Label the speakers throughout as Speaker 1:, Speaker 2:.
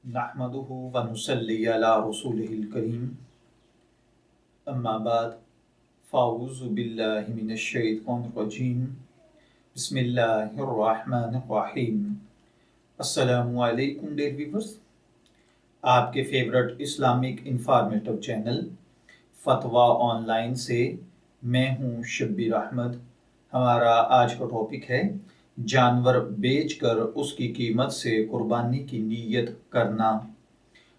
Speaker 1: नहमदुहु व नुसल्ली अला रसूलिहिल करीम अम्मा बाद फ़ाऊज़ु बिल्लाहि मिनश शैतानिर रजीम बिस्मिल्लाहिर रहमानिर रहीम। अस्सलामु अलैकुम डियर व्यूअर्स, आपके फेवरेट इस्लामिक इंफॉर्मेटिव चैनल फतवा ऑनलाइन से मैं हूँ शब्बीर अहमद। हमारा आज का टॉपिक है जानवर बेचकर उसकी कीमत से कुर्बानी की नीयत करना।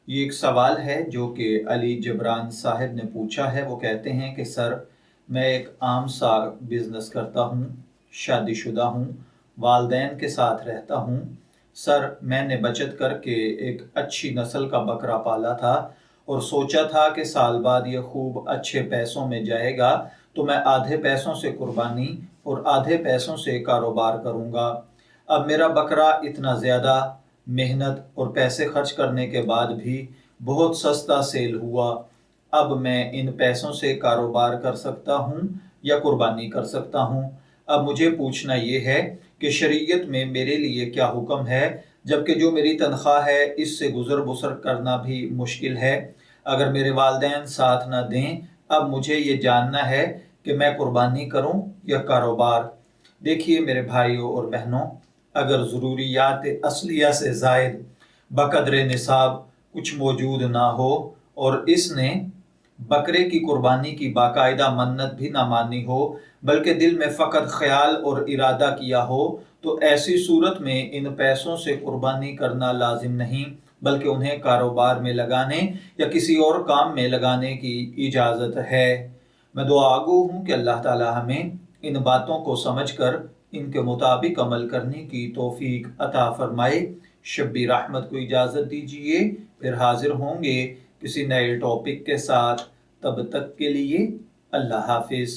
Speaker 1: ये एक सवाल है जो कि अली जबरान साहब ने पूछा है। वो कहते हैं कि सर, मैं एक आम सा बिजनेस करता हूँ, शादीशुदा हूँ, वालदैन के साथ रहता हूँ। सर, मैंने बचत करके एक अच्छी नस्ल का बकरा पाला था और सोचा था कि साल बाद ये खूब अच्छे पैसों में जाएगा, तो मैं आधे पैसों से कुर्बानी और आधे पैसों से कारोबार करूँगा। अब मेरा बकरा इतना ज़्यादा मेहनत और पैसे खर्च करने के बाद भी बहुत सस्ता सेल हुआ। अब मैं इन पैसों से कारोबार कर सकता हूँ या कुर्बानी कर सकता हूँ। अब मुझे पूछना ये है कि शरीयत में मेरे लिए क्या हुक्म है, जबकि जो मेरी तनख्वाह है इससे गुजर बसर करना भी मुश्किल है। अगर मेरे वालिदैन साथ न दें, अब मुझे ये जानना है कि मैं कुर्बानी करूं या कारोबार। देखिए मेरे भाइयों और बहनों, अगर ज़रूरियात असलिया से ज़ायद बकदर निसाब कुछ मौजूद ना हो और इसने बकरे की कुर्बानी की बाकायदा मन्नत भी ना मानी हो, बल्कि दिल में फ़कत ख्याल और इरादा किया हो, तो ऐसी सूरत में इन पैसों से कुर्बानी करना लाजिम नहीं, बल्कि उन्हें कारोबार में लगाने या किसी और काम में लगाने की इजाज़त है। मैं दुआगो हूँ कि अल्लाह ताला हमें इन बातों को समझकर इनके मुताबिक अमल करने की तौफीक अता फरमाए। शब्बीर अहमद को इजाज़त दीजिए, फिर हाजिर होंगे किसी नए टॉपिक के साथ। तब तक के लिए अल्लाह हाफिज़।